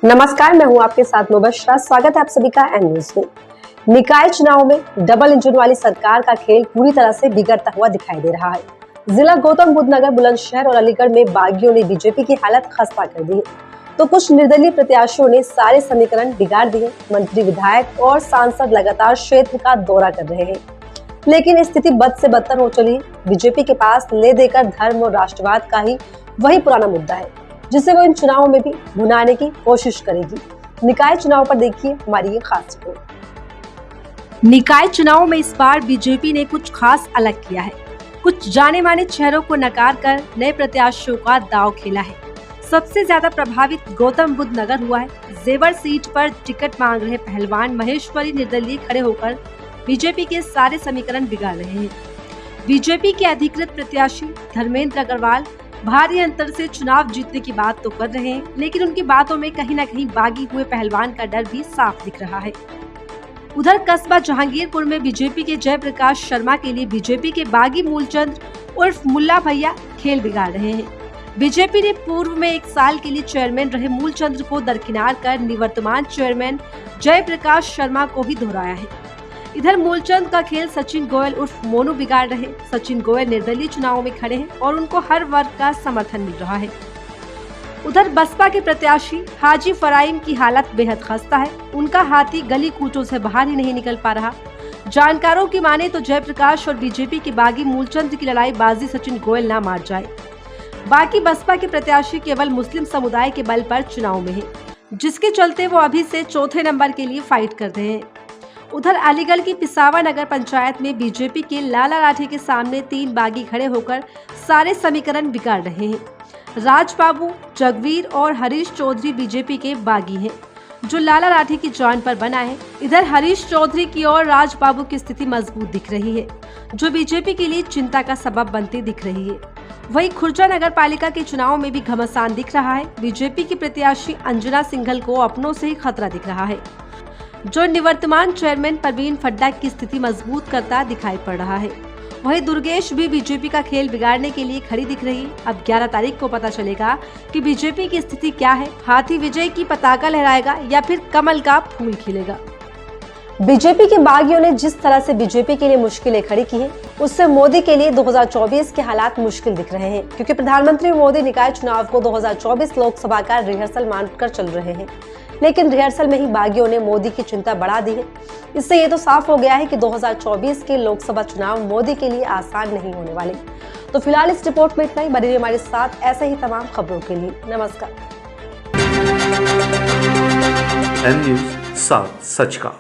नमस्कार, मैं हूं आपके साथ मुबशरा। स्वागत है आप सभी का एन न्यूज में। निकाय चुनाव में डबल इंजन वाली सरकार का खेल पूरी तरह से बिगड़ता हुआ दिखाई दे रहा है। जिला गौतम बुद्ध नगर, बुलंदशहर और अलीगढ़ में बागियों ने बीजेपी की हालत खस्ता कर दी है, तो कुछ निर्दलीय प्रत्याशियों ने सारे समीकरण बिगाड़ दिए। मंत्री, विधायक और सांसद लगातार क्षेत्र का दौरा कर रहे हैं, लेकिन स्थिति बद से बदतर हो चली। बीजेपी के पास ले देकर धर्म और राष्ट्रवाद का ही वही पुराना मुद्दा है, जिसे वो इन चुनावों में भी भुनाने की कोशिश करेगी। निकाय चुनाव पर देखिए हमारी ये खास रिपोर्ट। निकाय चुनाव में इस बार बीजेपी ने कुछ खास अलग किया है। कुछ जाने माने चेहरों को नकार कर नए प्रत्याशियों का दांव खेला है। सबसे ज्यादा प्रभावित गौतम बुद्ध नगर हुआ है। जेवर सीट पर टिकट मांग रहे पहलवान महेश्वरी निर्दलीय खड़े होकर बीजेपी के सारे समीकरण बिगाड़ रहे हैं। बीजेपी के अधिकृत प्रत्याशी धर्मेंद्र अग्रवाल भारी अंतर से चुनाव जीतने की बात तो कर रहे हैं, लेकिन उनकी बातों में कहीं न कहीं बागी हुए पहलवान का डर भी साफ दिख रहा है। उधर कस्बा जहांगीरपुर में बीजेपी के जयप्रकाश शर्मा के लिए बीजेपी के बागी मूलचंद उर्फ मुल्ला भैया खेल बिगाड़ रहे हैं। बीजेपी ने पूर्व में 1 साल के लिए चेयरमैन रहे मूलचंद को दरकिनार कर निवर्तमान चेयरमैन जयप्रकाश शर्मा को ही दोहराया है। इधर मूलचंद का खेल सचिन गोयल उर्फ मोनू बिगाड़ रहे। सचिन गोयल निर्दलीय चुनावों में खड़े हैं और उनको हर वर्ग का समर्थन मिल रहा है। उधर बसपा के प्रत्याशी हाजी फराइम की हालत बेहद खस्ता है। उनका हाथी गली कूचों से बाहर ही नहीं निकल पा रहा। जानकारों की माने तो जयप्रकाश और बीजेपी के बागी मूलचंद की लड़ाई बाजी सचिन गोयल ना मार जाए। बाकी बसपा के प्रत्याशी केवल मुस्लिम समुदाय के बल पर चुनाव में है, जिसके चलते वो अभी से चौथे नंबर के लिए फाइट कर रहे हैं। उधर अलीगढ़ की पिसावा नगर पंचायत में बीजेपी के लाला लाठी के सामने 3 बागी खड़े होकर सारे समीकरण बिगाड़ रहे हैं। राजबाबू, जगवीर और हरीश चौधरी बीजेपी के बागी हैं, जो लाला लाठी की जान पर बना है। इधर हरीश चौधरी की और राजबाबू की स्थिति मजबूत दिख रही है, जो बीजेपी के लिए चिंता का सबब बनती दिख रही है। वहीं खुर्जा नगर पालिका के चुनाव में भी घमासान दिख रहा है। बीजेपी की प्रत्याशी अंजना सिंघल को अपनों से ही खतरा दिख रहा है, जो निवर्तमान चेयरमैन परवीन फड्डा की स्थिति मजबूत करता दिखाई पड़ रहा है। वहीं दुर्गेश भी बीजेपी का खेल बिगाड़ने के लिए खड़ी दिख रही है। अब 11 तारीख को पता चलेगा कि बीजेपी की स्थिति क्या है। हाथी विजय की पताका लहराएगा या फिर कमल का फूल खिलेगा। बीजेपी के बागियों ने जिस तरह से बीजेपी के लिए मुश्किलें खड़ी की हैं, उससे मोदी के लिए 2024 के हालात मुश्किल दिख रहे हैं, क्योंकि प्रधानमंत्री मोदी निकाय चुनाव को 2024 लोकसभा का रिहर्सल मानकर चल रहे हैं, लेकिन रिहर्सल में ही बागियों ने मोदी की चिंता बढ़ा दी है। इससे ये तो साफ हो गया है कि 2024 के लोकसभा चुनाव मोदी के लिए आसान नहीं होने वाले। तो फिलहाल इस रिपोर्ट में इतना ही। बने रहिए हमारे साथ ऐसे ही तमाम खबरों के लिए। नमस्कार। एन न्यूज़, साथ सच का।